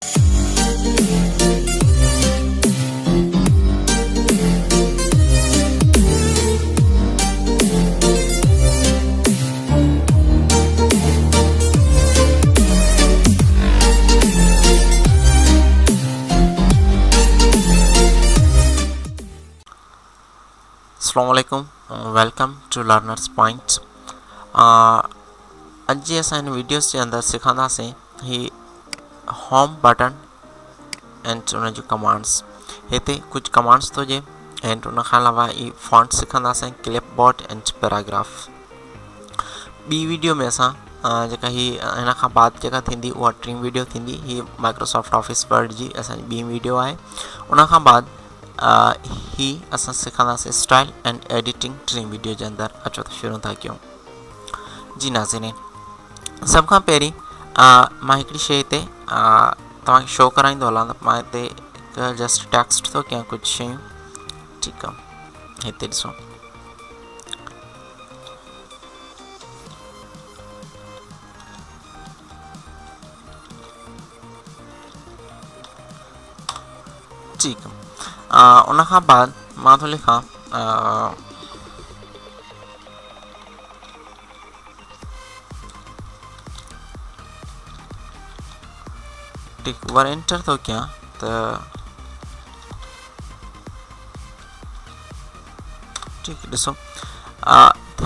Assalamualaikum, welcome to Learners Point. अॼु जे असां हिन वीडियोस जे अंदरि सिखंदासीं ही होम बटन एंड उन जूं कमांड्स। हिते कुझु कमांड्स थो हुजे एंड उन खां अलावा ही फॉन्ट सिखंदासीं, क्लिपबोर्ड एंड पैराग्राफ। ॿी वीडियो में असां जेका ही हिन खां बाद जेका थींदी उहा टीं वीडियो थींदी। ही माइक्रोसॉफ्ट ऑफिस वर्ड जी असांजी ॿी वीडियो आहे। उन खां बाद ही असां सिखंदासीं स्टाइल एंड एडिटिंग टीं वीडियो जे अंदरि। अचो त शुरू था कयूं। जी नाज़रीन, सभ खां पहिरीं मां हिकिड़ी शइ हिते तव्हांखे शो कराईंदो हलां। त मां हिते जस्ट टेक्स्ट थो कयां कुझु शयूं, ठीकु आहे। हिते ॾिसो, ठीकु आहे। उन खां बाद मां थो लिखां ठीकु, वर एंटर थो कयां त ठीकु ॾिसो,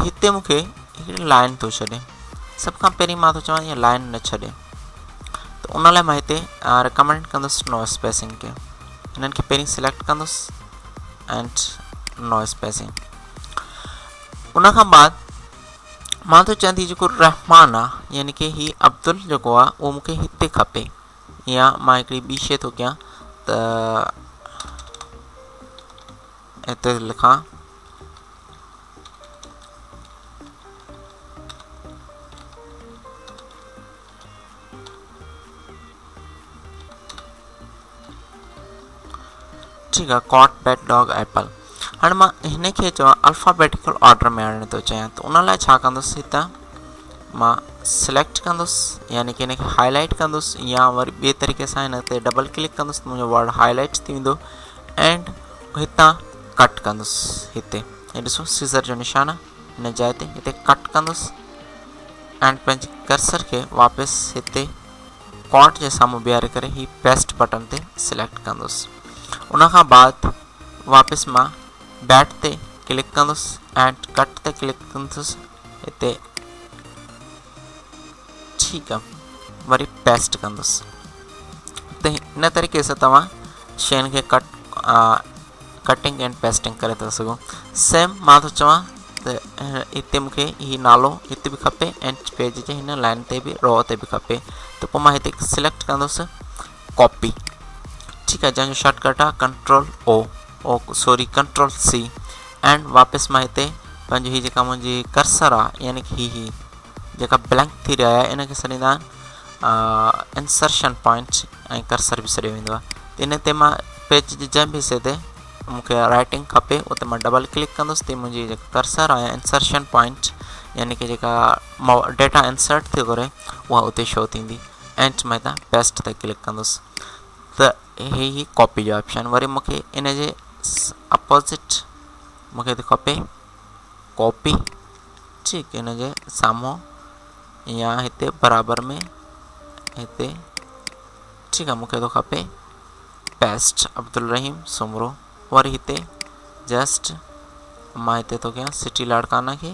हिते मूंखे हिकिड़ी लाइन थो छॾे। सभ खां पहिरीं मां थो चवां इहा लाइन न छॾे, त उन लाइ मां हिते रिकमेंड कंदुसि नो स्पेसिंग खे। हिननि खे पहिरीं सिलेक्ट कंदुसि एंड नो स्पेसिंग। उन खां बाद मां थो चाहियां थी जेको रहमान आहे, यानी कि ही अब्दुल जेको आहे उहो मूंखे हिते खपे। या मां हिकिड़ी ॿी शइ थो कयां त हिते लिखां ठीकु आहे, कॉट बैट डॉग एप्पल। हाणे मां हिन खे चवां अल्फ़ाबेटिकल ऑर्डर में आणण थो चाहियां, त उन लाइ छा कंदुसि, हितां मां सिलेक्ट कंदुसि, यानी कि हिन खे हाईलाइट कंदुसि, या वरी ॿिए तरीक़े सां हिन ते डबल क्लिक कंदुसि त मुंहिंजो वर्ड हाईलाइट थी वेंदो। एंड हितां कट कंदुसि। हिते हे ॾिसो सीज़र जो निशान आहे, हिन जाइ ते हिते कट कंदुसि एंड पंहिंजे कर्सर खे वापसि हिते कॉट जे साम्हूं बीहारे करे ही पेस्ट बटन ते सिलेक्ट कंदुसि। उन खां बाद वापसि मां बैट ते क्लिक कंदुसि एंड कट ते क्लिक कंदुसि हिते, ठीकु आहे। वरी पेस्ट कंदुसि। त हिन तरीक़े सां तव्हां शयुनि खे कटिंग एंड पेस्टिंग करे था सघो। सेम मां थो चवां त हिते मूंखे ही नालो हिते बि खपे एंड पेज जे हिन लाइन ते बि रो ते बि खपे। त पोइ मां हिते सिलेक्ट कंदुसि कॉपी, ठीकु आहे, जंहिंजो शॉर्टकट आहे कंट्रोल सी। एंड वापसि मां हिते पंहिंजी ही जेका मुंहिंजी कर्सर आहे, यानी कि ही जेका ब्लैंक थी रहिया आहे, इन खे सॾींदा आहिनि इंसर्शन पॉइंट ऐं कर्सर बि सॾियो वेंदो आहे। त इन ते मां पेज जे जंहिं बि हिसे ते मूंखे राइटिंग खपे उते मां डबल क्लिक कंदुसि, त मुंहिंजी जेका कर्सर आहे इंसर्शन पॉइंट, यानी कि जेका डेटा इंसर्ट थी करे उहा उते शो थींदी। एंड मां हितां पेस्ट ते क्लिक कंदुसि, त ही कॉपी जो ऑप्शन। वरी मूंखे इन जे अपोज़िट मूंखे हिते खपे कॉपी, ठीकु, इन जे साम्हूं या हिते बराबर में हिते, ठीकु आहे, मूंखे थो खपे पेस्ट अब्दुल रहीम सुमरो। वरी हिते जस्ट मां हिते थो कयां सिटी लाड़काना खे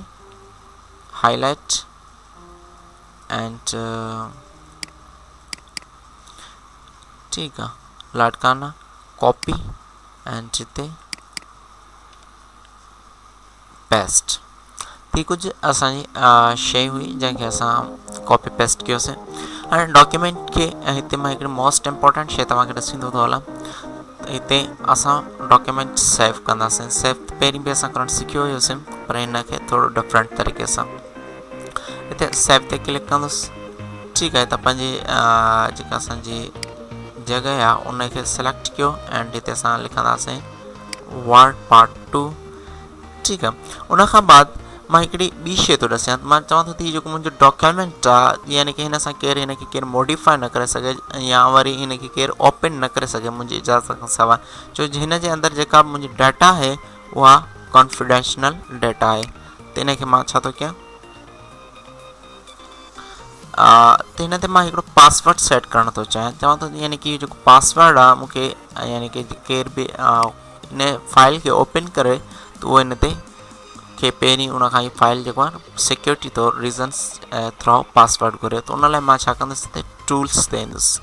हाईलाइट एंड ठीकु आहे, लाड़काना कॉपी एंड हिते पेस्ट। ही कुछ असांजी शइ हुई जंहिंखे असां कॉपी पेस्ट कयोसीं। हाणे डॉक्यूमेंट खे हिते मां हिकिड़ी मोस्ट इम्पॉर्टेंट शइ तव्हांखे ॾिसींदो थो हलां। हिते असां डॉक्यूमेंट सेव कंदासीं। सेव पहिरीं बि असां करणु सिखियो हुयोसीं, पर हिन खे थोरो डिफरेंट तरीक़े सां। हिते सेव ते क्लिक कंदुसि, ठीकु आहे। त पंहिंजी जेका असांजी जॻह आहे उनखे सिलेक्ट कयो एंड हिते असां लिखंदासीं वर्ड पार्ट 2, ठीकु आहे। उन खां बाद मां हिकिड़ी ॿी शइ थो ॾसां, मां चवां थो त जेको मुंहिंजो डॉक्यूमेंट आहे यानी कि हिन सां केरु हिनखे केरु मॉडिफाई न करे सघे या वरी हिनखे केरु ओपन न करे सघे मुंहिंजी इजाज़त खां सवाइ, छो हिन जे अंदरि जेका बि मुंहिंजी डाटा आहे उहा कॉन्फिडेंशियल डाटा आहे। त हिनखे मां छा थो कयां, त हिन ते मां हिकिड़ो पासवर्ड सेट करणु थो चाहियां। चवां थो यानी कि जेको पासवर्ड आहे मूंखे यानी कि केरु बि हिन फाइल खे ओपन करे त उहो हिन ते खे पहिरीं उन खां ई फाइल जेको आहे सिक्योरिटी तौरु रीज़न्स थ्रो पासवर्ड घुरे। त उन लाइ मां छा कंदुसि त टूल्स ते ईंदुसि,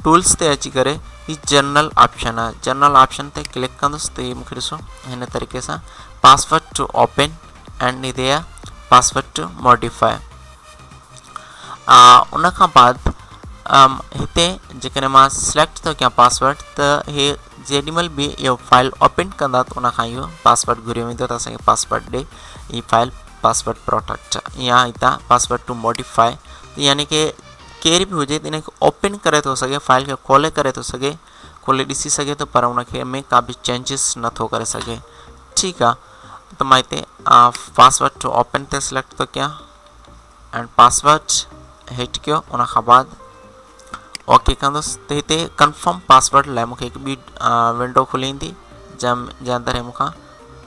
टूल्स ते अची करे ही जनरल ऑप्शन आहे, जनरल ऑप्शन ते क्लिक कंदुसि त ही मूंखे ॾिसो हिन तरीक़े सां पासवर्ड टू ओपन एंड हिते आहे पासवर्ड टू मॉडिफाई। उन खां बाद हिते जेकॾहिं मां सिलेक्ट थो कयां पासवर्ड त हे जेॾी महिल बि इहो फाइल ओपन कंदा त उन खां इहो पासवर्ड घुरियो वेंदो त असांखे पासवर्ड ॾे ही फाइल पासवर्ड प्रोटेक्ट या हितां पासवर्ड टू मॉडिफाई, यानी कि केर बि हुजे त हिनखे ओपन करे थो सघे, फाइल खे खोले करे थो सघे, खोले ॾिसी सघे थो, पर उनखे में का बि चेंजिस नथो करे सघे। ठीकु आहे, त मां हिते पासवर्ड टू ओपन ते सिलेक्ट थो कयां एंड पासवर्ड हिट कयो, उन खां बाद ओके कंदुसि त हिते कंफर्म पासवर्ड लाइ मूंखे हिकु ॿी विंडो खुली ईंदी जंहिं अंदरि मूंखां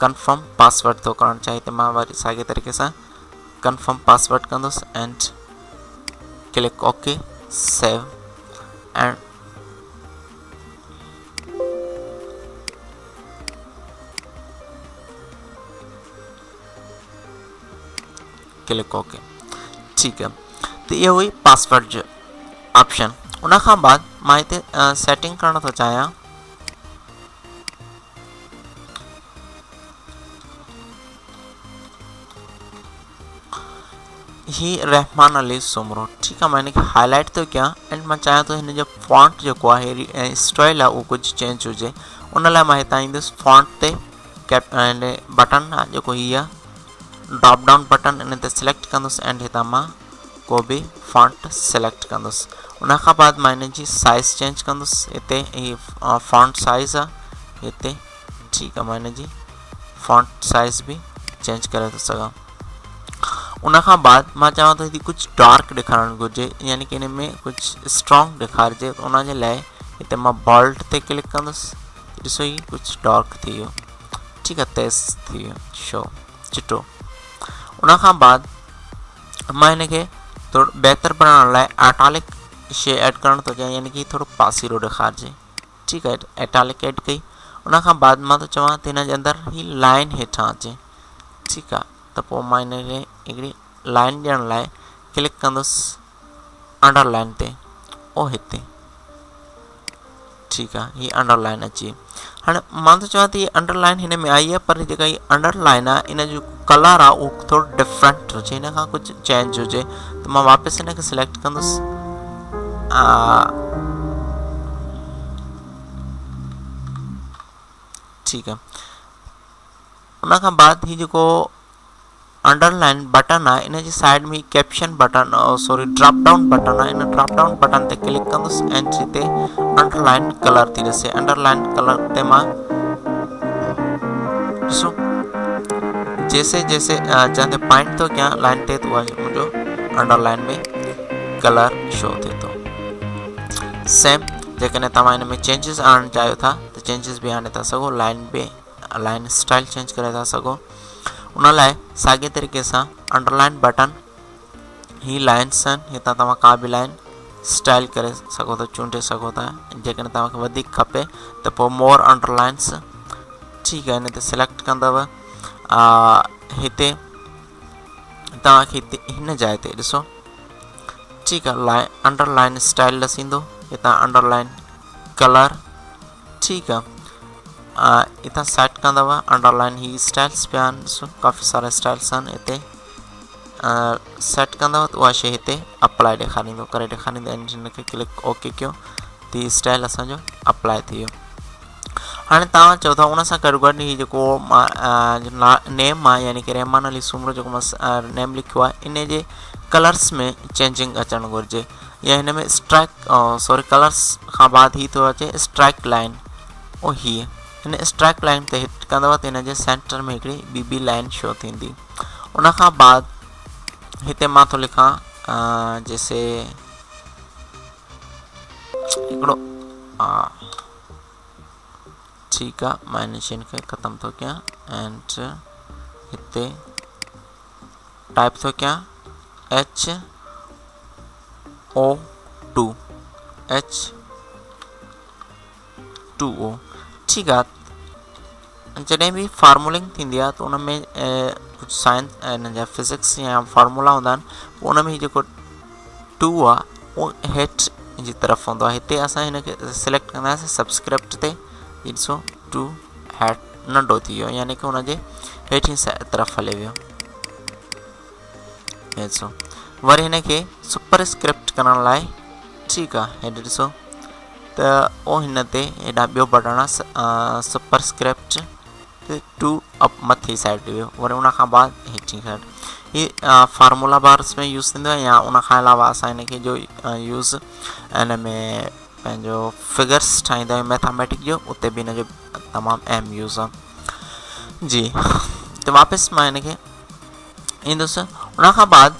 कंफर्म पासवर्ड थो करणु चाहिए। त मां वरी साॻे तरीक़े सां कंफर्म पासवर्ड कंदुसि and click okay save and click okay. ठीकु आहे, त इहो हुई पासवर्ड जो ऑप्शन। उन खां बाद मां हिते सेटिंग करणु थो चाहियां ही रहमान अली सुमरो। ठीकु आहे, मां हिनखे हाईलाइट थो कयां एंड मां चाहियां थो हिन जो फॉन्ट जेको आहे स्टाइल आहे उहो कुझु चेंज हुजे। उन लाइ मां हितां ईंदुसि फॉन्ट ते बटन आहे जेको हीअ आहे ड्रॉप डाउन बटन, इन ते सिलेक्ट कंदुसि एंड हितां मां को बि फॉन्ट सिलेक्ट कंदुसि। उन खां बाद मां हिन जी साइज़ चेंज कंदुसि, हिते ही फॉन्ट साइज़ आहे हिते। ठीकु आहे, मां हिन जी फॉन्ट साइज़ बि चेंज करे थो सघां। उन खां बाद मां चवां थो हिते कुझु डार्क ॾेखारणु घुरिजे, यानी कि हिन में कुझु स्ट्रॉन्ग ॾेखारिजे, त उन जे लाइ हिते मां बोल्ड ते क्लिक कंदुसि। ॾिसो ही कुझु डार्क थी वियो, ठीकु आहे, तेज़ थी वियो, शो चिटो। उन खां बाद मां हिनखे थोरो बहितर बनाइण लाइ एटालिक शइ ऐड करणु थो चाहियां, यानी कि थोरो पासीरो ॾेखारिजे। ठीकु आहे, एटालिक ऐड कई। उन खां बाद मां थो चवां त हिन जे अंदरि ही लाइन हेठां अचे। ठीकु आहे, त पोइ मां हिनखे हिकिड़ी लाइन ॾियण लाइ क्लिक कंदुसि अंडरलाइन ते, ओ हिते। ठीकु आहे, हीअ अंडरलाइन अची। हाणे मां थो चवां त हीअ अंडरलाइन हिन में आई आहे, पर जेका हीअ अंडरलाइन आहे इन जो कलर आहे उहो थोरो डिफरेंट हुजे, हिन खां कुझु चेंज हुजे। त मां वापसि हिनखे सिलेक्ट कंदुसि, ठीकु आहे। उन खां बाद हीअ जेको अंडरलाइन बटन आहे इन जी साइड में caption button sorry drop down button आहे, इन ड्रॉप डाउन बटन ते क्लिक कंदुसि एंड हिते अंडरलाइन कलर थी ॾिसे। अंडरलाइन कलर ते मां ॾिसो जैसे जैसे जंहिं ते पॉइंट थो कयां लाइन ते, त उहा मुंहिंजो अंडरलाइन में कलर शो थिए थो। सेम जेकॾहिं तव्हां हिन में चेंजिस आणणु चाहियो था त चेंजिस बि आणे था सघो, लाइन स्टाइल चेंज करे था सघो। उन लाइ साॻे तरीक़े सां अंडरलाइन बटन ही लाइन्स आहिनि, हितां तव्हां का बि लाइन स्टाइल करे सघो था, चूंडे सघो था। जेकॾहिं तव्हांखे वधीक खपे त पोइ मोर अंडरलाइंस, ठीकु आहे, हिन ते सिलेक्ट कंदव। हिते तव्हांखे हिते हिन जाइ ते ॾिसो, ठीकु आहे, अंडरलाइन स्टाइल ॾसींदो, हितां अंडरलाइन कलर, ठीकु आहे। हितां सेट कंदव अंडरलाइन ही स्टाइल्स पिया आहिनि, ॾिसो काफ़ी सारा स्टाइल्स आहिनि, हिते सेट कंदव त उहा शइ हिते अप्लाई ॾेखारींदो, करे ॾेखारींदो ऐं हिनखे क्लिक ओके कयो त हीअ स्टाइल असांजो अप्लाई थी वियो। हाणे तव्हां चओ था उन सां गॾु गॾु हीअ जेको नेम आहे, यानी कि रहमान अली सुमरो जेको मां नेम लिखियो आहे, इन जे कलर्स में चेंजिंग अचणु घुरिजे, या हिन में स्ट्राइक कलर्स खां बाद ही थो अचे स्ट्राइक लाइन, ओ हीअ हिन स्ट्राइक लाइन ते हिट कंदव त हिन जे सेंटर में हिकिड़ी ॿी लाइन शो थींदी। उन खां बाद हिते मां थो लिखां जैसे हिकिड़ो ठीकु आहे, मां इन शयुनि खे ख़तमु थो कयां एंड हिते टाइप थो कयां HO2 H2O। ठीकु आहे, जॾहिं बि फार्मूलिंग थींदी आहे त उन में कुझु साइंस हिन जा फिज़िक्स या फार्मूला हूंदा आहिनि, पोइ उन में जेको 2 आहे उहो हेठि जी तरफ़ हूंदो आहे। हिते असां हिनखे सिलेक्ट कंदासीं सब्सक्रिप्ट ते, ॾिसो 2 हेठ नंढो थी वियो, यानी कि हुनजे हेठि तरफ़ हले वियो। ॾिसो वरी हिनखे सुपरस्क्रिप्ट करण लाइ, ठीकु आहे, हेॾे ॾिसो त उहो हिन ते हेॾा ॿियो बटण आहे सुपरस्क्रिप्ट 2 अप मथे साइड वियो, वरी उन खां बाद हेठि साइड। हीअ फार्मूला बार्स में यूज़ थींदो आहे, या उन खां अलावा असां हिनखे जो यूज़ हिन में पंहिंजो फिगर्स ठाहींदा आहियूं मैथमेटिक जो, उते बि हिनजो तमामु अहम यूज़ आहे जी। त वापसि मां हिनखे ईंदुसि। उन खां बाद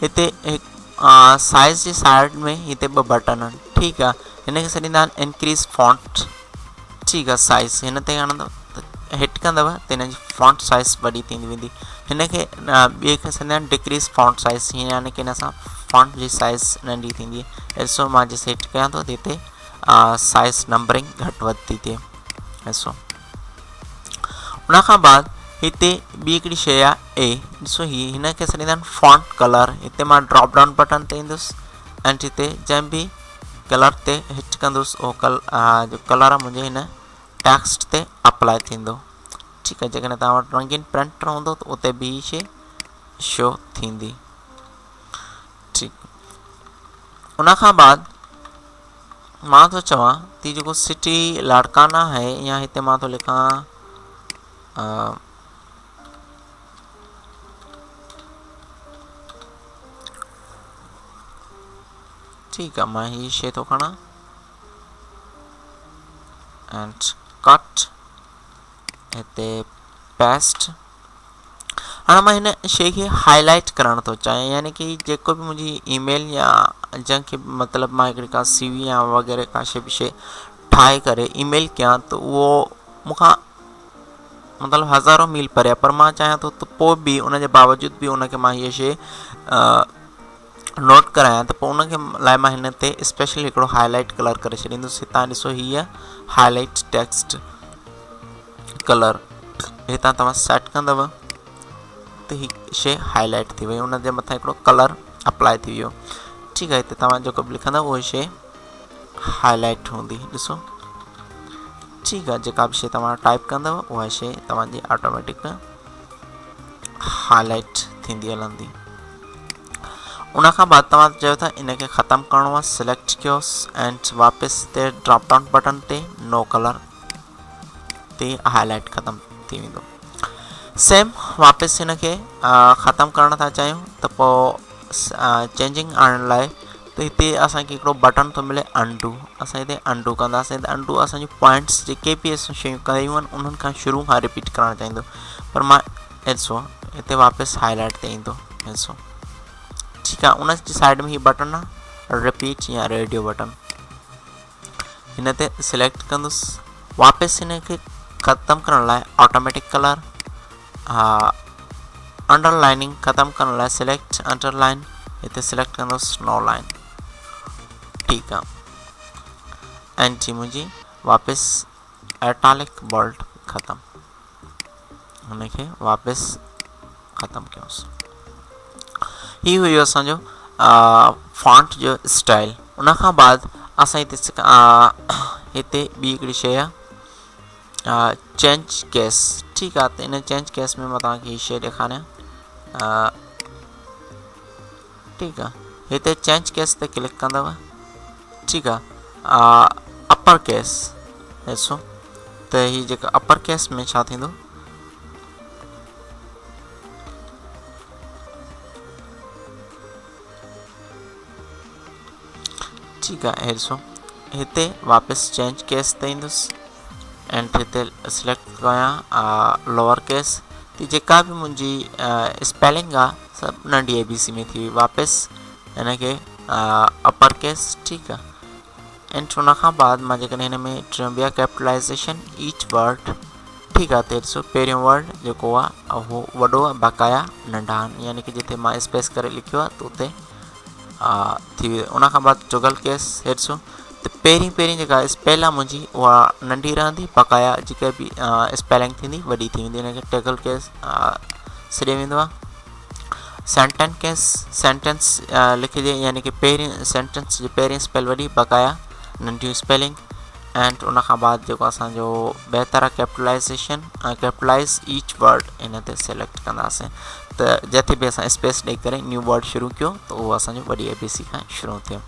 हिते साइज़ जे साइड में हिते 2 बटन आहिनि, ठीकु आहे, हिनखे छॾींदा आहिनि इंक्रीज़ फॉन्ट, ठीकु आहे, साइज़ हिन ते हणंदव त हिट कंदव त हिन जी फॉन्ट साइज़ वॾी थींदी वेंदी। हिनखे ॿिए खे छॾींदा आहिनि डिक्रीज़ फॉन्ट साइज़, हीअं यानी कि हिन सां फॉन्ट जी साइज़ नंढी थींदी आहे। ॾिसो मां जेसि हिट कयां थो त हिते साइज़ नंबरिंग घटि वधि थी थिए। ॾिसो उन खां बाद हिते ॿी हिकिड़ी शइ आहे ए, ॾिसो हीअ हिनखे छॾींदा आहिनि फॉन्ट कलर। हिते मां ड्रॉप डाउन बटन ते ईंदुसि एंड हिते जंहिं बि कलर ते हिट कंदुसि उहो जो कलर आहे मुंहिंजे हिन टेक्स्ट ते अप्लाई थींदो, ठीकु आहे। जेकॾहिं तव्हां वटि रंगीन प्रिंटर हूंदो त उते बि शइ शो थींदी, ठीकु। उन खां बाद मां थो चवां कि जेको सिटी लाड़काना है, या हिते मां थो लिखां ठीकु आहे, मां हीअ शइ थो खणा एंड कट, हिते पेस्ट। हाणे मां हिन शइ खे हाईलाइट करणु थो चाहियां, यानी कि जेको बि मुंहिंजी ईमेल या जंहिंखे मतिलबु मां हिकिड़ी का CV या वग़ैरह का शइ बि शइ ठाहे करे ईमेल कयां त उहो मूंखां मतिलबु हज़ारों मील परे आहे, पर मां चाहियां थो त पोइ बि उन जे बावजूद बि उनखे मां हीअ शइ नोट करायां, त पोइ उनखे लाइ मां हिन ते स्पेशल हिकिड़ो हाईलाइट कलर करे छॾींदुसि। हितां ॾिसो हीअ हाईलाइट टेक्स्ट कलर, हितां तव्हां सेट कंदव त हीअ शइ हाईलाइट थी वई, उन जे मथां हिकिड़ो कलर अप्लाई थी वियो, ठीकु आहे। हिते तव्हां जेको बि लिखंदव उहा शइ हाईलाइट हूंदी, ॾिसो, ठीकु आहे। जेका बि शइ तव्हां टाइप कंदव उहा शइ तव्हांजी ऑटोमेटिक हाईलाइट थींदी हलंदी। उन खां बाद तव्हां चयो था इनखे ख़तमु करिणो आहे, सिलेक्ट कयोसि एंड वापसि ते ड्रॉप डाउन बटन ते नो कलर ते हाईलाइट ख़तमु थी वेंदो। सेम वापसि हिनखे ख़तमु करणु था चाहियूं त पोइ चेंजिंग आणण लाइ त हिते असांखे हिकिड़ो बटन थो मिले अंडू, असां हिते अंडू कंदासीं त अंडू असांजूं पॉइंट्स जेके बि असां शयूं कयूं आहिनि उन्हनि खां शुरू खां रिपीट करणु चाहींदो, पर मां ॾिसो हिते वापसि हाईलाइट ते ईंदो, ॾिसो, ठीकु आहे। उन जी साइड में हीअ बटन आहे रिपीट या रेडियो बटन, हिन ते सिलेक्ट कंदुसि। वापसि हिनखे ख़तमु करण लाइ ऑटोमेटिक कलर, अंडरलाइनिंग ख़तमु करण लाइ सिलेक्ट अंडरलाइन, हिते सिलेक्ट कंदुसि नो लाइन, ठीकु आहे। एंड जी मुंहिंजी वापसि एटालिक बोल्ड ख़तमु, हुनखे वापसि ख़तमु कयोसि। हीअ हुयो असांजो फॉन्ट जो स्टाइल। उन खां बाद असां हिते ॿी हिकिड़ी शइ आहे चेंज केस, ठीकु आहे। त इन चेंज केस में मां तव्हांखे हीअ शइ ॾेखारियां, ठीकु आहे। हिते चेंज केस ते क्लिक कंदव, ठीकु आहे। अपर केस ॾिसो त हीअ जेका अपर केस में छा थींदो, ठीकु आहे। ॾिसो हिते वापसि चेंज केस ते ईंदुसि एंड हिते सिलेक्ट कयां लोअर केस, त जेका बि मुंहिंजी स्पेलिंग आहे सभु नंढी ABC में थी वई। वापसि हिन खे अपर केस, ठीकु आहे। एंड उन खां बाद मां जेकॾहिं हिन में चवंबी आहे कैपिटलाइज़ेशन ईच वर्ड, ठीकु आहे। त ॾिसो पहिरियों वर्ड जेको आहे उहो वॾो आहे, बक़ाया नंढा आहिनि, यानी कि जिते मां स्पेस करे लिखियो आहे त उते थी वियो। उन खां बाद टॉगल केस, ॾिसो त पहिरीं जेका स्पेल आहे मुंहिंजी उहा नंढी रहंदी, बक़ाया जेका बि स्पेलिंग थींदी वॾी थी वेंदी, हिन खे टॉगल केस सॾियो वेंदो आहे। सेंटेंस केस, सेंटेंस लिखिजे, यानी कि पहिरीं सेंटेंस जी पहिरीं स्पेल वॾी, बक़ाया नंढियूं स्पेलिंग। एंड उन खां बाद जेको असांजो बहितर आहे capitalisation, capitalise each word in ते सिलेक्ट कंदासीं। त जिथे बि असां स्पेस ॾेई करे न्यू वर्ड शुरू कयो त उहो असांजो वॾी ABC खां शुरू थियो।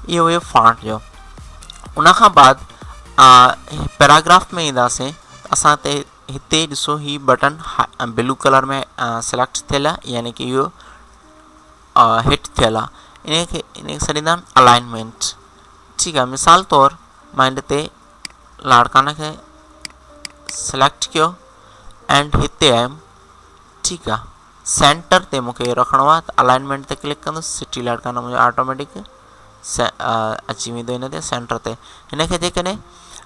इहो हुयो फॉन्ट जो। उन खां बाद पैराग्राफ में ईंदासीं, असां हिते ॾिसो ही बटन ब्लू कलर में सिलेक्ट थियल आहे, यानी कि इहो हिट थियल आहे। इन खे सॾींदा आहिनि अलाइनमेंट, ठीकु आहे। मिसाल तौरु मां हिन ते लाड़काना खे सिलेक्ट कयो एंड हिते आयुमि, ठीकु आहे। सेंटर ते मूंखे रखिणो आहे त अलाइनमेंट ते क्लिक कंदुसि, सिटी लाड़काना मुंहिंजो ऑटोमेटिक अची वेंदो हिन ते सेंटर ते। हिन खे जेकॾहिं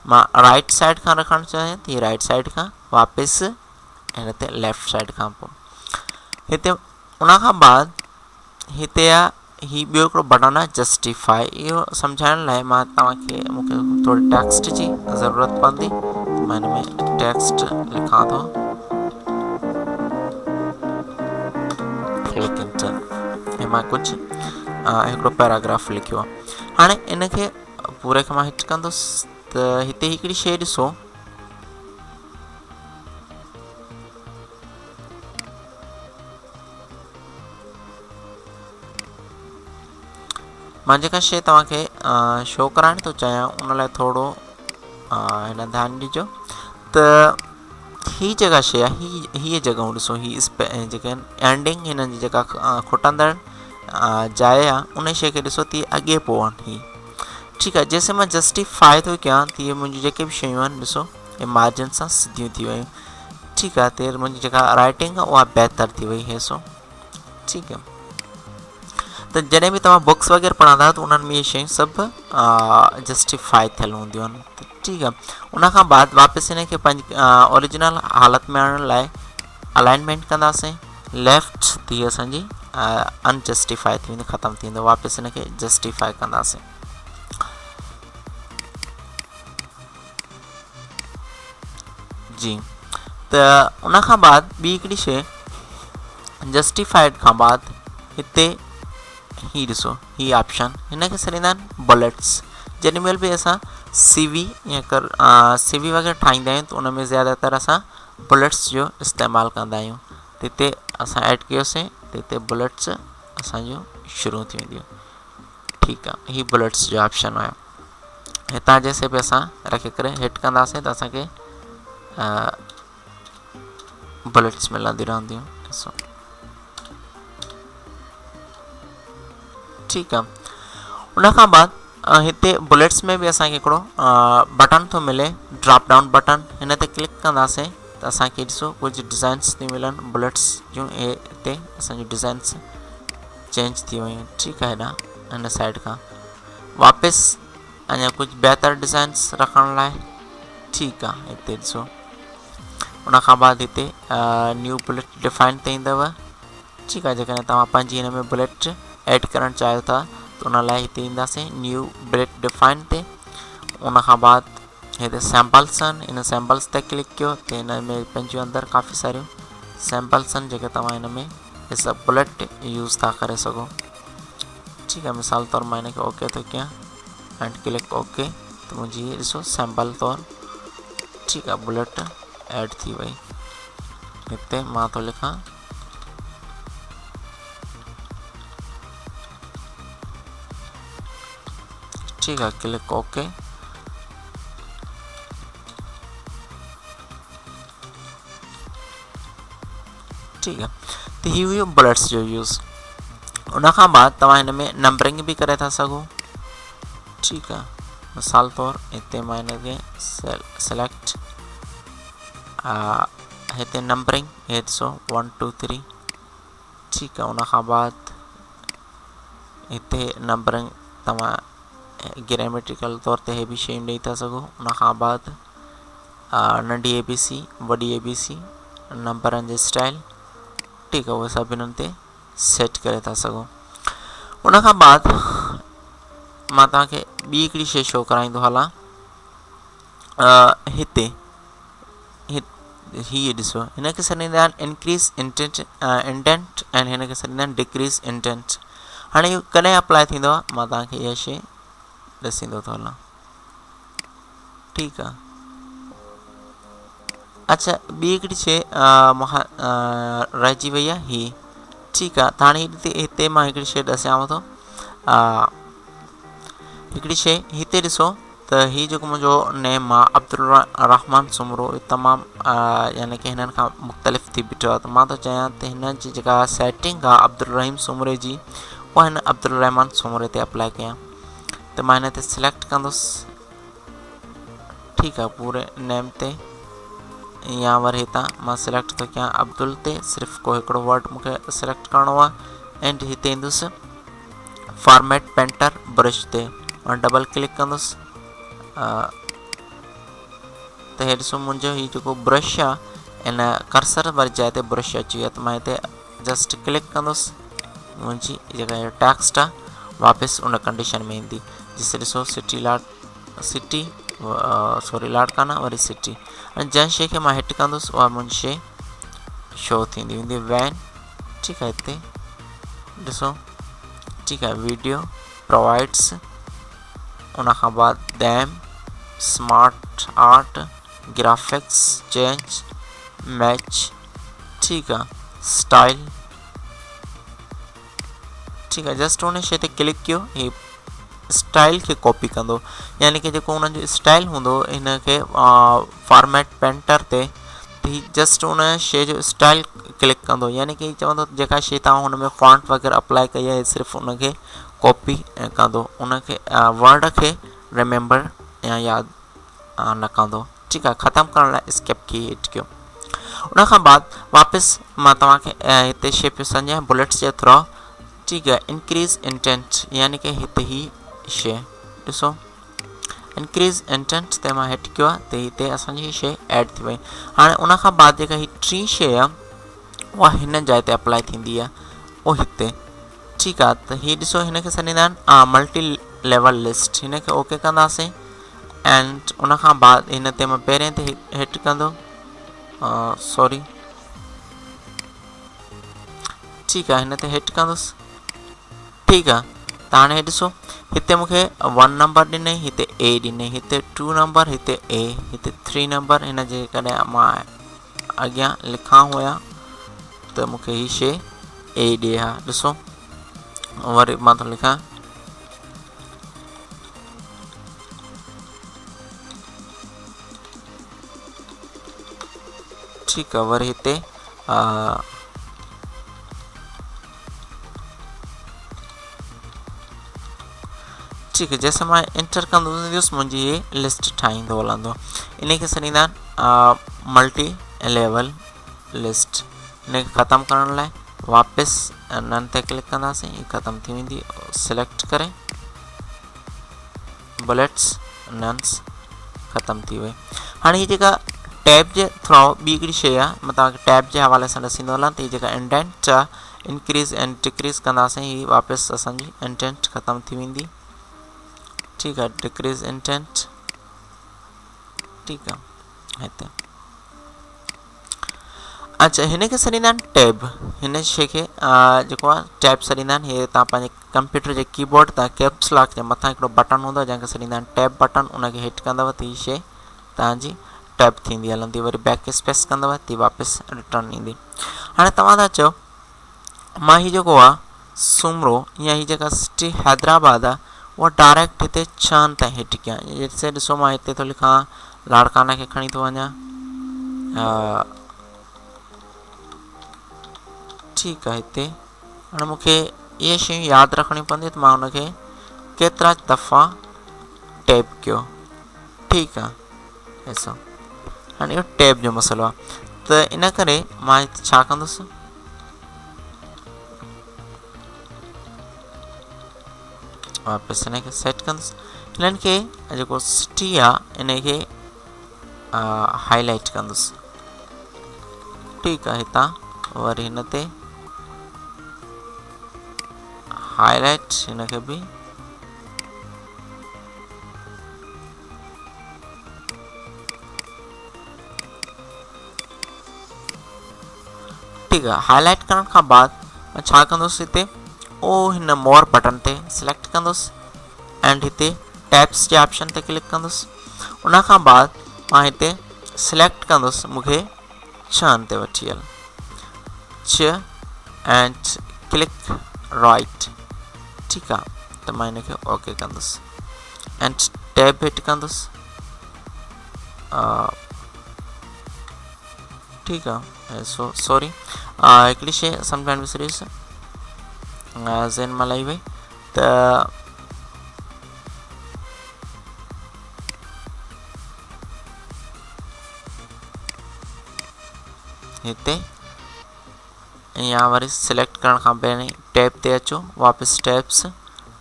मां राइट साइड खां रखणु चाहियां त हीअ राइट साइड खां, वापसि हिन ते लेफ्ट साइड खां पोइ हिते। उन खां बाद हिते आहे ही ॿियो हिकिड़ो बटन आहे जस्टिफाई। इहो सम्झाइण लाइ मां तव्हांखे, मूंखे थोरी टेक्स्ट जी ज़रूरत पवंदी, मां हिन में टेक्स्ट लिखां थो, ऐं मां कुझु हिकिड़ो पैराग्राफ लिखियो आहे। हाणे इन खे पूरे खे मां हिट कंदुसि त हिते हिकिड़ी शइ ॾिसो, मां जेका शइ तव्हांखे शो कराइण थो चाहियां उन लाइ थोरो हिन ध्यानु ॾिजो त ही जेका शइ आहे, हीअ जॻहूं ॾिसो, ही जेके आहिनि एंडिंग, हिननि जी जेका खुटंदड़ जाइ आहे उन शइ खे ॾिसो त अॻे पोइ आहिनि ही, ठीकु आहे। जैसे मां जस्टिफाई थो कयां त इहे मुंहिंजी जेके बि शयूं आहिनि ॾिसो इहे मार्जिन सां सिधियूं थी वियूं, ठीकु आहे। त मुंहिंजी जेका राइटिंग आहे उहा बहितर थी वई हेसो, ठीकु आहे। त जॾहिं बि तव्हां बुक्स वग़ैरह पढ़ंदा त उन्हनि में इहे शयूं सभु जस्टिफाई थियल हूंदियूं आहिनि, ठीकु आहे। उन खां बाद वापसि हिन खे पंहिंजी ओरिजिनल हालत में आणण लाइ अलाइनमेंट कंदासीं, लेफ्ट थी असांजी अनजस्टिफाई थी वेंदी, ख़तमु थी वेंदो, वापसि हिन खे जस्टिफाई कंदासीं। जी, त उन खां बाद ॿी हिकिड़ी शइ, जस्टिफाइड खां बाद हिते ही ॾिसो, ही ऑप्शन, हिन खे सॾींदा आहिनि बुलेट्स। जेॾी महिल बि असां CV या CV वग़ैरह ठाहींदा आहियूं त उन में ज़्यादातर असां बुलेट्स जो इस्तेमालु कंदा आहियूं। त हिते असां ऐड कयोसीं त हिते बुलेट्स असांजो शुरू थी वेंदियूं, ठीकु आहे। ही बुलेट्स जो ऑप्शन हुयो। हितां जैसे बि असां रखी करे हिट कंदासीं त असांखे बुलेट्स मिलंदियूं रहंदियूं, ॾिसो, ठीकु आहे। उन खां बाद हिते बुलेट्स में बि असांखे हिकिड़ो बटन थो मिले, ड्रॉप डाउन बटन, हिन ते क्लिक कंदासीं त असांखे ॾिसो कुझु डिज़ाइंस थी मिलनि बुलेट्स जूं, हिते असांजूं डिज़ाइंस चेंज थी वियूं, ठीकु आहे। हेॾां हिन साइड खां वापसि अञा कुझु बहितर डिज़ाइंस रखण लाइ, ठीकु आहे। हिते ॾिसो, उन खां बाद हिते न्यू बुलेट डिफाइन ते ईंदव, ठीकु आहे। जेकॾहिं तव्हां पंहिंजी हिन में बुलेट ऐड करणु चाहियो था त उन लाइ हिते ईंदासीं न्यू बुलेट डिफाइन ते। उन खां बाद हिते सैम्पल्स आहिनि, इन सैम्पल्स ते क्लिक कयो त हिन में पंहिंजूं अंदरि काफ़ी सारियूं सैम्पल्स आहिनि जेके तव्हां हिन में हे सभु बुलेट यूज़ था करे सघो, ठीकु आहे। मिसाल तौरु मां हिन खे ओके थो कयां एंड क्लिक ओके, त मुंहिंजी ॾिसो सैम्पल तौरु, ठीकु आहे, बुलेट ऐड थी वई। हिते मां थो लिखां ठीक है, क्लिक ओके। ठीक है, तो ही हुई बुलेट्स जो यूज़। उन खां बाद तव्हां हिन में नंबरिंग भी करे था सघो। ठीक है, मिसाल तौर इतने मैं हिन खे सेलेक्ट हिते नंबरिंग हे ॾिसो 1 2 3 ठीकु आहे। उन खां बाद हिते नंबरिंग तव्हां ग्रामेटिकल तौर ते हे बि शयूं ॾेई था सघो। उन खां बाद नंढी ABC वॾी ABC नंबरनि जे स्टाइल ठीकु आहे, उहे सभु हिननि ते सेट करे था सघो। उन खां बाद मां तव्हांखे ॿी हिकिड़ी शइ शो कराईंदो हलां। हिते हीअ ॾिसो, हिनखे सॾींदा आहिनि इंक्रीज़ इंडेंट एंड हिनखे सॾींदा आहिनि डिक्रीज़ इंडेंट। हाणे इहो कॾहिं अप्लाई थींदो आहे, मां तव्हांखे इहा शइ ॾसींदो थो हलां ठीकु आहे। अच्छा, ॿी हिकिड़ी शइ मूंखां रहिजी वई आहे हीअ ठीकु आहे। त हाणे हिते मां हिकिड़ी शइ ॾसियांव थो। हिकिड़ी शइ हिते ॾिसो त हीअ जेको मुंहिंजो नेम आहे अब्दुल रहमान सुमरो, तमामु यानी कि हिननि खां मुख़्तलिफ़ थी बीठो आहे। त मां थो चाहियां त हिन जी जेका सेटिंग आहे अब्दुल रहीम सुमरे जी, उहा हिन अब्दुल रहमान सुमरे ते अप्लाई कयां। त मां हिन ते सिलेक्ट कंदुसि ठीकु आहे पूरे नेम ते, या वरी हितां मां सिलेक्ट थो कयां अब्दुल ते, सिर्फ़ु को हिकिड़ो वर्ड मूंखे सिलेक्ट करिणो आहे। एंड हिते ईंदुसि फॉर्मेट पेंटर ब्रश ते, मां डबल क्लिक कंदुसि त हे ॾिसो मुंहिंजो हीउ जेको ब्रश आहे इन कर्सर वारी जाइ ते ब्रश अची वियो आहे। त मां हिते जस्ट क्लिक कंदुसि, मुंहिंजी जेका इहा टेक्स्ट आहे वापसि उन कंडीशन में ईंदी। जिसे ॾिसो लाड़काना वरी सिटी। ऐं जंहिं शइ खे मां हिट कंदुसि उहा मुंहिंजी शइ शो थींदी वेंदी वैन ठीकु आहे। हिते ॾिसो ठीकु आहे, वीडियो प्रोवाइड्स, उन खां बाद dam smart art graphics change match ठीकु आहे, स्टाइल ठीकु आहे। जस्ट उन शइ ते क्लिक कयो, ही स्टाइल खे कॉपी कंदो, यानी कि जेको उन्हनि जो स्टाइल हूंदो हिन खे फॉर्मेट पेंटर ते जस्ट उन शइ जो स्टाइल क्लिक कंदो, यानी कि चवंदो जेका शइ तव्हां हुन में फॉन्ट वग़ैरह अप्लाई कई आहे सिर्फ़ु उनखे कॉपी कंदो, उनखे वर्ड खे रिमेंबर या यादि न कंदो ठीकु आहे। ख़तमु करण लाइ स्केप की हिट कयो। उन खां बाद वापसि मां तव्हांखे हिते शइ पियो सम्झायां बुलेट्स जे थ्रू ठीकु आहे। इंक्रीज़ इंटेंट यानी कि हिते ही शइ ॾिसो इंक्रीज़ इंटेंट ते मां हिट कयो आहे त हिते असांजी शइ ऐड थी वई। हाणे उन खां बाद जेका हीअ टी शइ आहे उहा हिन जाइ ते अप्लाई थींदी आहे, उहो हिते ठीकु आहे। त हीअ ॾिसो हिनखे सॾींदा आहिनि मल्टी लेवल लिस्ट, हिनखे ओके कंदासीं। एंड उन खां बाद हिन ते मां पहिरें ते हिट कंदो ठीकु आहे, हिन ते हिट कंदुसि ठीकु आहे। त हाणे ॾिसो हिते मूंखे 1 नंबर ॾिनई, हिते A ॾिनई, हिते 2 नंबर, हिते A, हिते 3 नंबर। हिन जे कॾहिं मां अॻियां लिखां हुया त मूंखे हीअ शइ A ॾिए हा। ॾिसो वरी मां थो लिखां ठीकु आहे। वरी हिते ठीकु आहे, जैसे मां इंटर कंदो वेंदुसि मुंहिंजी इहे लिस्ट ठाहींदो हलंदो। इन खे सॾींदा आहिनि मल्टी लेवल लिस्ट। इनखे ख़तमु करण लाइ वापसि नन ते क्लिक कंदासीं, हीअ ख़तमु थी वेंदी। सिलेक्ट करे बुलेट्स नन्स ख़तमु थी वई। हाणे हीअ जेका टैब जे थ्रू ॿी हिकिड़ी शइ आहे, मां तव्हांखे टैब जे हवाले सां ॾसींदो हलां त हीअ जेका इंडेंट आहे इंक्रीज़ एंड डिक्रीज़ कंदासीं, हीअ वापसि असांजी इंडेंट ख़तमु थी वेंदी ठीकु आहे। डिक्रीज़ इंडेंट ठीकु आहे हिते। अच्छा, हिन खे सॾींदा आहिनि टैब। हिन शइ खे जेको आहे टैब सॾींदा आहिनि। हीअ तव्हां पंहिंजे कंप्यूटर जे कीबोर्ड तां कैप्स लॉक जे मथां हिकिड़ो बटन हूंदो आहे जंहिंखे सॾींदा आहिनि टैब बटन, उनखे हिट कंदव त हीअ शइ तव्हांजी टैब थींदी हलंदी। वरी बैक स्पेस कंदव त वापसि रिटर्न ईंदी। हाणे तव्हां था चओ मां हीअ जेको आहे सुमरो या हीअ जेका सिटी हैदराबाद आहे उहा डायरेक्ट हिते 6 ताईं हिट कयां। जैसे ॾिसो मां हिते थो लिखां लाड़काना खे खणी थो वञा ठीकु आहे। हिते हाणे मूंखे इहे शयूं यादि रखणी पवंदी त मां हुनखे केतिरा दफ़ा टैप कयो ठीकु आहे। ॾिसो हाणे इहो टैब जो मसइलो आहे। त इन करे मां हिते छा कंदुसि, वापसि हिन खे सेट कंदुसि। हिननि खे जेको सिटी आहे इन खे हाईलाइट कंदुसि। ठीकु आहे, हितां वरी हिन ते हाईलाइट हिन खे बि ठीकु आहे। हाईलाइट करण खां बाद मां छा कंदुसि, हिते हिन मोर बटन ते सिलेक्ट कंदुसि एंड हिते टैब्स जे ऑप्शन ते क्लिक कंदुसि। उन खां बाद मां हिते सिलेक्ट कंदुसि, मूंखे 6 ते वठी हल 6 एंड क्लिक राइट। ठीकु आहे, त मां हिन खे ओके कंदुसि एंड टैब हिट कंदुसि। ठीकु आहे, सॉरी हिकिड़ी शइ सम्झाइणु विसरियुसि, ज़हन मां लही वई। त हिते या वरी सिलेक्ट करण खां पहिरीं टैब ते अचो, वापसि टैब्स।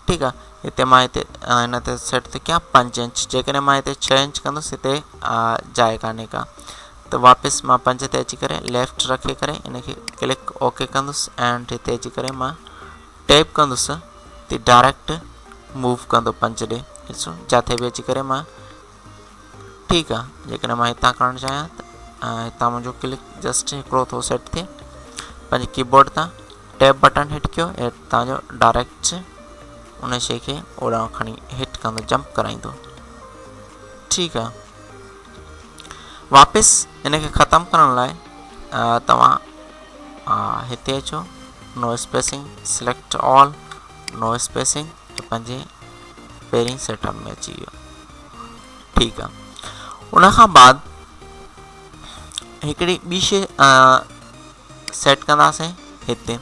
ठीकु आहे, हिते मां हिते हिन ते सेट थी कयां 5 इंच। जेकॾहिं मां हिते 6 इंच कंदुसि, हिते जाइ कान्हे का, त वापसि मां 5 ते अची करे लेफ्ट रखे करे इन खे क्लिक ओके कंदुसि एंड हिते अची करे मां टैब कंदुसि, त डायरेक्ट मूव कंदो 5 ॾे। ॾिसो जिथे बि अची करे मां, ठीकु आहे। जेकॾहिं मां हितां करणु चाहियां त हितां मुंहिंजो क्लिक जस्ट हिकिड़ो थो सेट थिए। पंहिंजे कीबोर्ड तां टैब बटन हिट कयो ऐं तव्हांजो डायरेक्ट उन शइ खे ओॾां खणी हिट कंदो, जंप कराईंदो। ठीकु आहे, वापसि इन खे ख़तमु करण लाइ तव्हां हिते अचो, नो स्पेसिंग, सिलेक्ट ऑल, नो स्पेसिंग, पंहिंजे पहिरीं सेटअप में अची वियो। ठीकु आहे, उन खां बाद हिकिड़ी ॿी शइ सेट कंदासीं हिते।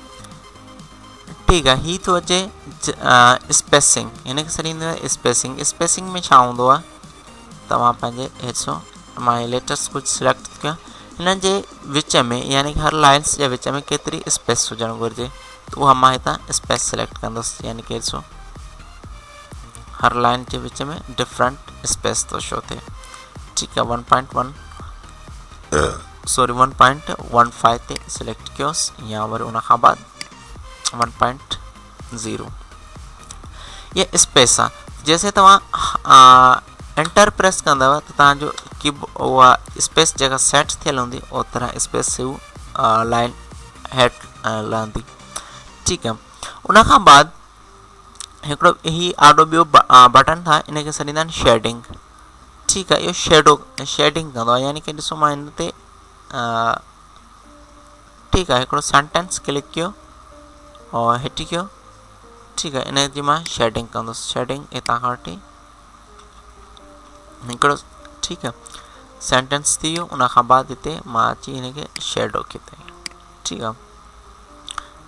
ठीकु आहे, हीअ थो अचे स्पेसिंग, हिन खे सॾी ईंदो आहे स्पेसिंग। स्पेसिंग में छा हूंदो आहे, तव्हां पंहिंजे ॾिसो मां लेटेस्ट कुझु सिलेक्ट कयां, हिननि जे विच में यानी कि हर लाइन्स जे विच में केतिरी स्पेस हुजणु घुरिजे, त उहा मां हितां स्पेस सिलेक्ट कंदुसि। यानी कि ॾिसो हर लाइन जे विच में डिफरेंट स्पेस थो शो थिए। ठीकु आहे, 1.15 ते सिलेक्ट कयोसि, या वरी उन खां बाद 1.0 ये स्पेस आहे। जैसे तव्हां एंटर प्रेस कंदव त तव्हांजो उहा स्पेस जेका सेट थियल हूंदी ओतिरा स्पेस लाइन हेड लहंदी। ठीकु आहे, उन खां बाद हिकिड़ो ही आॾो ॿियो बटन था, इन खे सॾींदा आहिनि शेडिंग। ठीकु आहे, इहो शेडिंग कंदो आहे, यानी कि ॾिसो मां हिन ते ठीकु आहे हिकिड़ो सेंटेंस क्लिक कयो और हिट कयो। ठीकु आहे, इन जी मां शेडिंग कंदुसि। शेडिंग हितां खां वठी हिकिड़ो, ठीकु आहे, सेंटेंस थी वियो। उन खां बाद हिते मां अची हिन खे शेडो कयो। ठीकु आहे,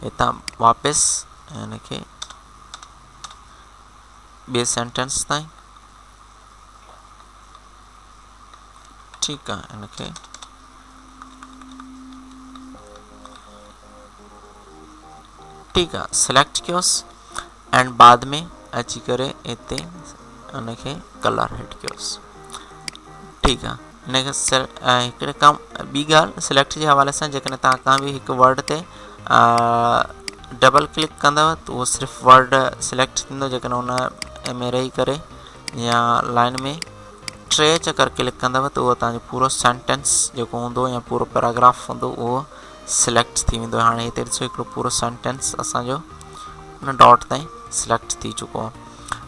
हितां वापसि हिन खे ॿिए सेंटेंस ताईं, ठीकु आहे, हिन खे ठीकु आहे सिलेक्ट कयोसि एंड बाद में अची करे हिते हुन खे कलर हिट कयोसि। ठीकु आहे, हिन खे हिकिड़े कमु ॿी ॻाल्हि सिलेक्ट जे हवाले सां, जेकॾहिं तव्हां का बि हिकु वर्ड ते डबल क्लिक कंदव त उहो सिर्फ़ु वर्ड सिलेक्ट थींदो। जेकॾहिं हुन में रही करे या लाइन में 3 चकर क्लिक कंदव त उहो तव्हांजो पूरो सेंटेंस जेको हूंदो या पूरो पैराग्राफ हूंदो उहो सिलेक्ट थी वेंदो। हाणे हिते ॾिसो हिकिड़ो पूरो सेंटेंस असांजो हुन डॉट ताईं सिलेक्ट थी चुको आहे।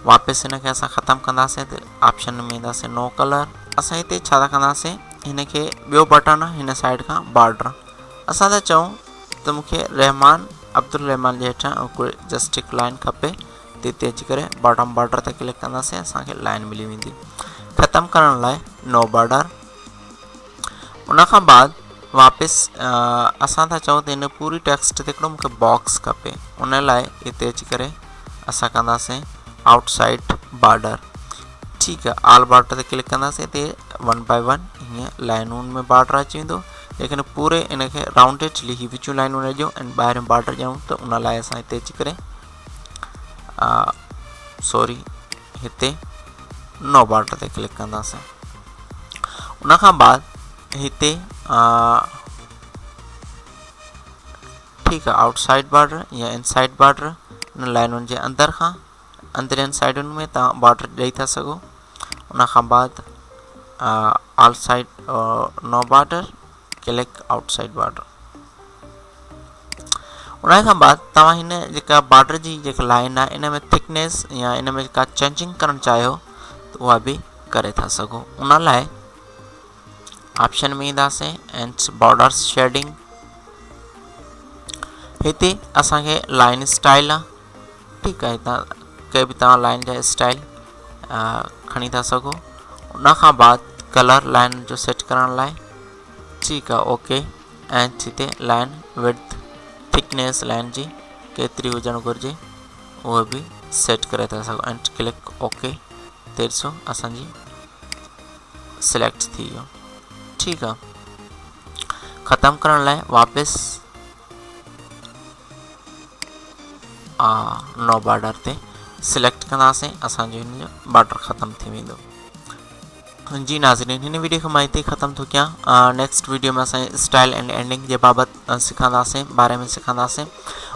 वापसि हिन खे असां ख़तमु कंदासीं त ऑप्शन में ईंदासीं नो कलर। असां हिते छा था कंदासीं, हिन खे ॿियो बटन आहे हिन साइड खां बॉर्डर। असां था चऊं त मूंखे अब्दुल रहमान जे हेठां कोई जस्ट हिकु लाइन खपे, त हिते अची करे बॉटम बॉर्डर ते क्लिक कंदासीं, असांखे लाइन मिली वेंदी। ख़तमु करण लाइ नो बॉर्डर। उन खां बाद वापसि असां था चऊं त हिन पूरी टेक्स्ट ते हिकिड़ो मूंखे बॉक्स खपे, उन लाइ हिते अची करे असां कंदासीं आउटसाइड बॉर्डर। ठीकु आहे, ऑल बॉर्डर ते क्लिक कंदासीं, हिते 1 बाय 1 हीअं लाइनुनि में बॉर्डर अची वेंदो। लेकिन पूरे इनके राउंडेडली ही विचू लाइन उन जो एंड ॿाहिरियों बॉर्डर ॾियूं त उन लाइ असां हिते अची करे सॉरी हिते नो बॉर्डर ते क्लिक कंदासीं। उन खां बाद हिते ठीक है आउटसाइड बॉर्डर या इनसाइड बॉर्डर इन लाइनुनि जे अंदर खां अंदरियन साइडुनि में तव्हां बॉर्डर ॾेई था सघो। उन खां बाद ऑल साइड नो बॉर्डर क्लिक आउटसाइड बॉर्डर। उन खां बाद तव्हां हिन जेका बॉर्डर जी जेका लाइन आहे इन में थिकनेस या इन में जेका चेंजिंग करणु चाहियो त उहा बि करे था सघो। उन लाइ ऑप्शन में ईंदासीं एंड बॉर्डर्स शेडिंग। हिते असांखे लाइन स्टाइल आहे ठीक है हितां के भी तव्हां लाइन जा स्टाइल खणी था सघो। उन खां बाद कलर लाइन जो सेट करण लाइ ठीक है ओके एंड हिते लाइन विड्थ थिकनेस लाइन जी केतिरी हुजणु घुरिजे उहो बि सेट करे था सघो एंड क्लिक ओके। देर सो असांजी सिलेक्ट थी वियो ठीक है। ख़त्म करण लाइ वापसि नो बॉर्डर ते सिलेक्ट कंदासीं असांजो हिन जो बॉर्डर ख़त्म थी वेंदो। जी नाज़रीन हिन वीडियो खे मां हिते ख़त्म थो कयां। नेक्स्ट वीडियो में असां स्टाइल एंड एंडिंग जे बाबति सिखंदासीं बारे में सिखंदासीं।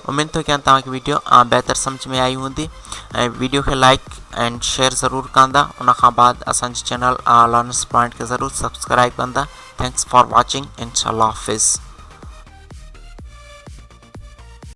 उम्मीद थो कयां तव्हांखे वीडियो बहितर सम्झ में आई हूंदी ऐं वीडियो खे लाइक एंड शेयर ज़रूरु कंदा। उन खां बाद असांजे चैनल लर्नर्स पॉइंट खे ज़रूरु सब्सक्राइब कंदा। थैंक्स फॉर वॉचिंग इंशाअल्लाह हाफ़िज़।